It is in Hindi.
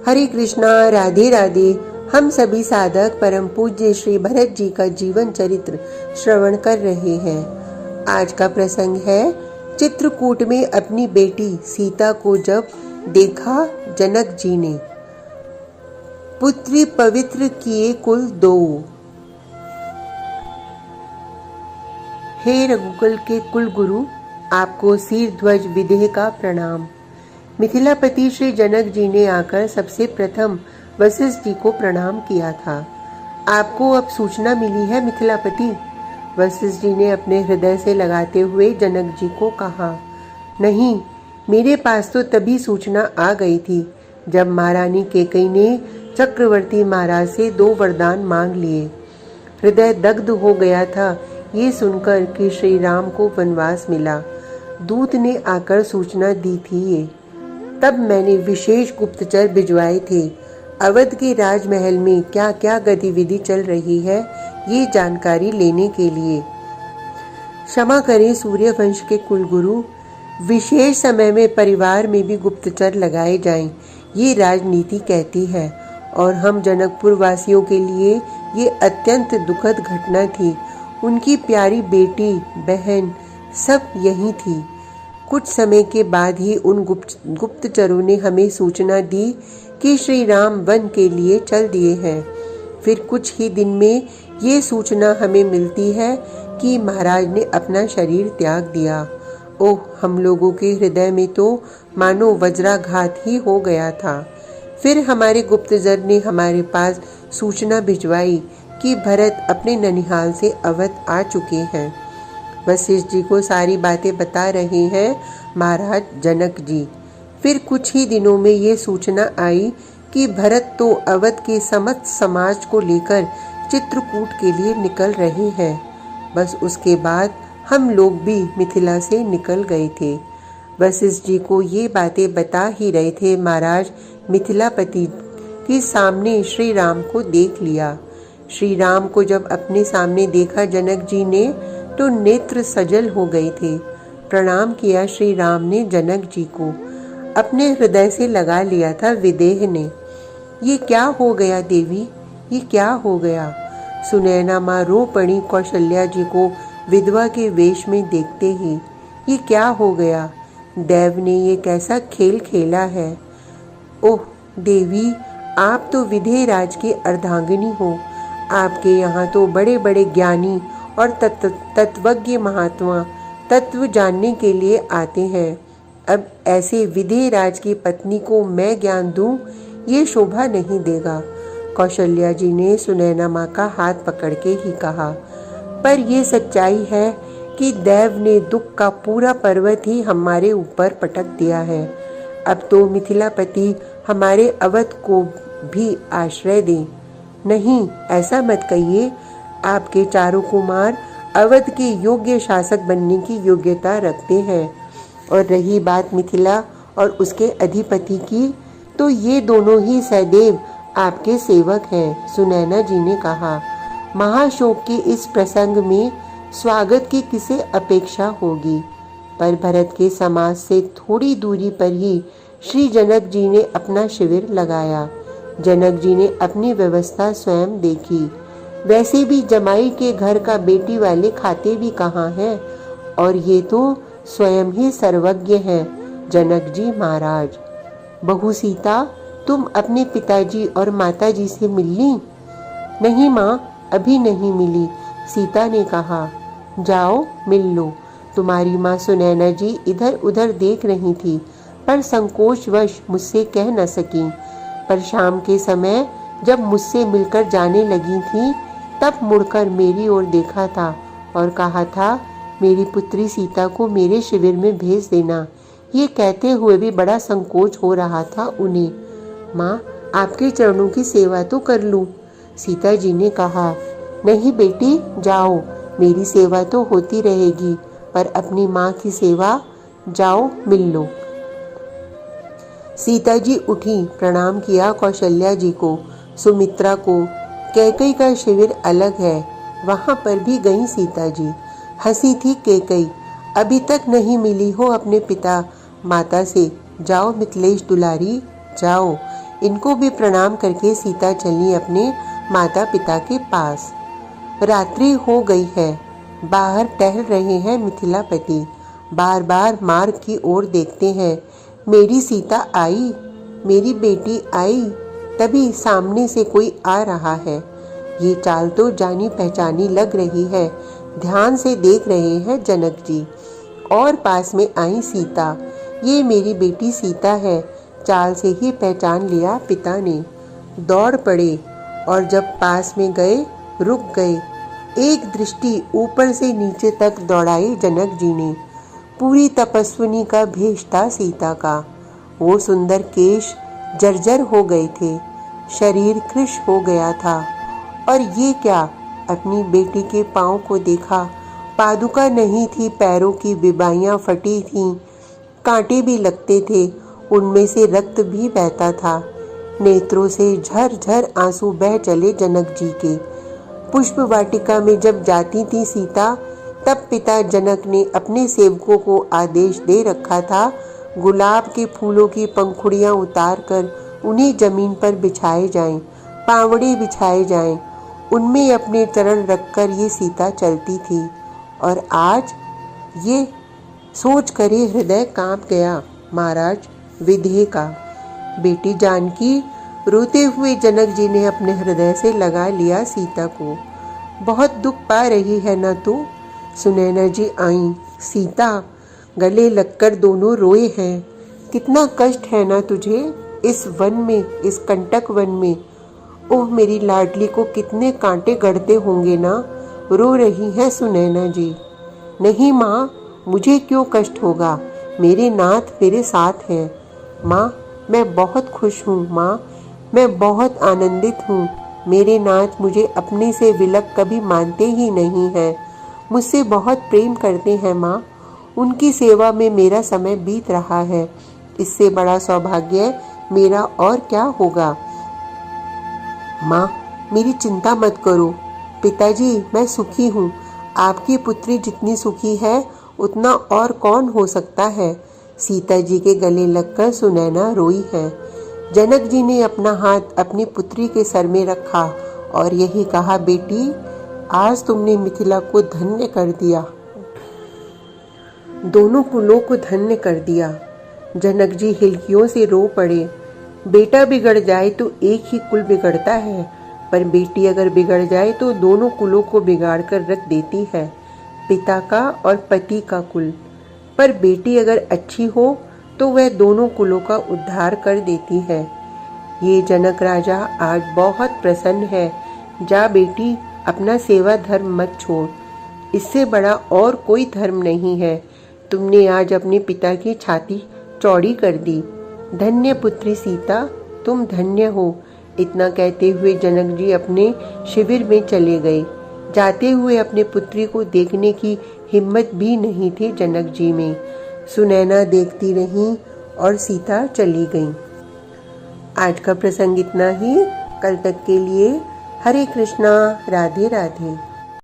हरे कृष्णा, राधे राधे। हम सभी साधक परम पूज्य श्री भरत जी का जीवन चरित्र श्रवण कर रहे हैं। आज का प्रसंग है चित्रकूट में अपनी बेटी सीता को जब देखा जनक जी ने। पुत्री पवित्र किए कुल दो। हे रघुकुल के कुल गुरु, आपको सिर ध्वज विदेह का प्रणाम। मिथिलापति श्री जनक जी ने आकर सबसे प्रथम वशिष्ठ जी को प्रणाम किया था। आपको अब सूचना मिली है मिथिलापति? वशिष्ठ जी ने अपने हृदय से लगाते हुए जनक जी को कहा। नहीं, मेरे पास तो तभी सूचना आ गई थी जब महारानी कैकेयी ने चक्रवर्ती महाराज से 2 वरदान मांग लिए। हृदय दग्ध हो गया था ये सुनकर कि श्री राम को वनवास मिला। दूत ने आकर सूचना दी थी ये। तब मैंने विशेष गुप्तचर भिजवाए थे। अवध के राजमहल में क्या क्या गतिविधि चल रही है ये जानकारी लेने के लिए। क्षमा करें सूर्यवंश के कुलगुरु, विशेष समय में परिवार में भी गुप्तचर लगाए जाएं, ये राजनीति कहती है। और हम जनकपुर वासियों के लिए ये अत्यंत दुखद घटना थी। उनकी प्यारी बेटी बहन सब यहीं थी। कुछ समय के बाद ही उन गुप्तचरों ने हमें सूचना दी कि श्री राम वन के लिए चल दिए हैं। फिर कुछ ही दिन में ये सूचना हमें मिलती है कि महाराज ने अपना शरीर त्याग दिया। ओह, हम लोगों के हृदय में तो मानो वज्राघात ही हो गया था। फिर हमारे गुप्तचर ने हमारे पास सूचना भिजवाई कि भरत अपने ननिहाल से अवध आ चुके हैं। वशिष्ठ जी को सारी बातें बता रहे हैं महाराज जनक जी। फिर कुछ ही दिनों में ये सूचना आई कि भरत तो अवध के समस्त समाज को लेकर चित्रकूट के लिए निकल रहे हैं। बस उसके बाद हम लोग भी मिथिला से निकल गए थे। वशिष्ठ जी को ये बातें बता ही रहे थे, महाराज मिथिलापति के सामने श्री राम को देख लिया। श्री राम को जब अपने सामने देखा जनक जी ने तो नेत्र सजल हो गए थे। प्रणाम किया श्री राम ने जनक जी को। अपने हृदय से लगा लिया था विदेह ने। ये क्या हो गया देवी, ये क्या हो गया? सुनैना माँ रो पड़ी कौशल्या जी को विधवा के वेश में देखते ही। ये क्या हो गया? देव ने ये कैसा खेल खेला है? ओह देवी, आप तो विदेह राज की अर्धांगिनी हो। आपके यहाँ तो बड़े बड़े ज्ञानी और तत्वज्ञ महात्मा तत्व जानने के लिए आते हैं। अब ऐसे विदेह राज की पत्नी को मैं ज्ञान दूं, ये शोभा नहीं देगा। कौशल्या जी ने सुनैना माँ का हाथ पकड़ के ही कहा। पर यह सच्चाई है कि देव ने दुख का पूरा पर्वत ही हमारे ऊपर पटक दिया है। अब तो मिथिलापति हमारे अवध को भी आश्रय दें। नहीं, ऐसा मत कहिए। आपके चारों कुमार अवध के योग्य शासक बनने की योग्यता रखते हैं। और रही बात मिथिला और उसके अधिपति की, तो ये दोनों ही सदैव आपके सेवक हैं। सुनैना जी ने कहा। महाशोक के इस प्रसंग में स्वागत की किसे अपेक्षा होगी? पर भरत के समाज से थोड़ी दूरी पर ही श्री जनक जी ने अपना शिविर लगाया। जनक जी ने अपनी व्यवस्था स्वयं देखी। वैसे भी जमाई के घर का बेटी वाले खाते भी कहाँ हैं? और ये तो स्वयं ही सर्वज्ञ हैं जनक जी महाराज। बहू सीता, तुम अपने पिताजी और माताजी से मिल ली? नहीं माँ, अभी नहीं मिली, सीता ने कहा। जाओ मिल लो। तुम्हारी माँ सुनैना जी इधर उधर देख रही थी, पर संकोचवश मुझसे कह न सकी। पर शाम के समय जब मुझसे मिलकर जाने लगी थी, तब मुड़कर मेरी ओर देखा था और कहा था, मेरी पुत्री सीता को मेरे शिविर में भेज देना। ये कहते हुए भी बड़ा संकोच हो रहा था उन्हें। माँ, आपके चरणों की सेवा तो कर लूं। सीता जी ने कहा। नहीं बेटी, जाओ, मेरी सेवा तो होती रहेगी, पर अपनी माँ की सेवा, जाओ मिल लो। सीता जी उठी, प्रणाम किया कौशल्या जी को, सुमित्रा को। कैकेयी का शिविर अलग है, वहां पर भी गई सीता जी। हंसी थी कैकेयी। अभी तक नहीं मिली हो अपने पिता माता से? जाओ मिथिलेश दुलारी, जाओ, इनको भी प्रणाम करके सीता चली अपने माता पिता के पास। रात्रि हो गई है। बाहर टहल रहे हैं मिथिलापति। बार बार मार्ग की ओर देखते हैं। मेरी सीता आई, मेरी बेटी आई। तभी सामने से कोई आ रहा है। ये चाल तो जानी पहचानी लग रही है। ध्यान से देख रहे हैं जनक जी। और पास में आई सीता। ये मेरी बेटी सीता है। चाल से ही पहचान लिया पिता ने। दौड़ पड़े और जब पास में गए रुक गए। एक दृष्टि ऊपर से नीचे तक दौड़ाई जनक जी ने। पूरी तपस्विनी का भेष था सीता का। वो सुंदर केश जर्जर हो गए थे। शरीर कृश हो गया था। और ये क्या, अपनी बेटी के पांव को देखा। पादुका नहीं थी, पैरों की बिबाइयां फटी थीं, कांटे भी लगते थे, उनमें से रक्त भी बहता था। नेत्रों से झरझर आंसू बह चले जनक जी के। पुष्प वाटिका में जब जाती थी सीता, तब पिता जनक ने अपने सेवकों को आदेश दे रखा था, गुलाब के फूलों की पंखुड़ियां उतारकर उन्हें जमीन पर बिछाए जाएं, पावड़े बिछाए जाएं। उनमें अपने चरण रखकर ये सीता चलती थी। और आज ये सोच कर ही हृदय कांप गया महाराज विदेह का। बेटी जानकी, रोते हुए जनक जी ने अपने हृदय से लगा लिया सीता को। बहुत दुख पा रही है ना तू? सुनैना जी आई। सीता, गले लगकर दोनों रोए हैं। कितना कष्ट है ना तुझे इस वन में, इस कंटक वन में। ओह मेरी लाडली को कितने कांटे गढ़ते होंगे ना। रो रही है सुनैना जी। नहीं माँ, मुझे क्यों कष्ट होगा, मेरे नाथ मेरे साथ हैं। माँ, मैं बहुत खुश हूँ। माँ, मैं बहुत आनंदित हूँ। मेरे नाथ मुझे अपने से विलग कभी मानते ही नहीं हैं। मुझसे बहुत प्रेम करते हैं माँ। उनकी सेवा में मेरा समय बीत रहा है। इससे बड़ा सौभाग्य मेरा और क्या होगा। माँ, मेरी चिंता मत करो। पिताजी, मैं सुखी हूँ। आपकी पुत्री जितनी सुखी है उतना और कौन हो सकता है। सीता जी के गले लगकर सुनैना रोई है। जनक जी ने अपना हाथ अपनी पुत्री के सर में रखा और यही कहा, बेटी, आज तुमने मिथिला को धन्य कर दिया, दोनों कुलों को धन्य कर दिया। जनक जी हिलकियों से रो पड़े। बेटा बिगड़ जाए तो एक ही कुल बिगड़ता है, पर बेटी अगर बिगड़ जाए तो दोनों कुलों को बिगाड़ कर रख देती है, पिता का और पति का कुल। पर बेटी अगर अच्छी हो तो वह दोनों कुलों का उद्धार कर देती है। ये जनक राजा आज बहुत प्रसन्न है। जा बेटी, अपना सेवा धर्म मत छोड़। इससे बड़ा और कोई धर्म नहीं है। तुमने आज अपने पिता की छाती चौड़ी कर दी। धन्य पुत्री सीता, तुम धन्य हो। इतना कहते हुए जनक जी अपने शिविर में चले गए। जाते हुए अपने पुत्री को देखने की हिम्मत भी नहीं थी जनक जी में। सुनैना देखती रही और सीता चली गई। आज का प्रसंग इतना ही। कल तक के लिए हरे कृष्णा, राधे राधे।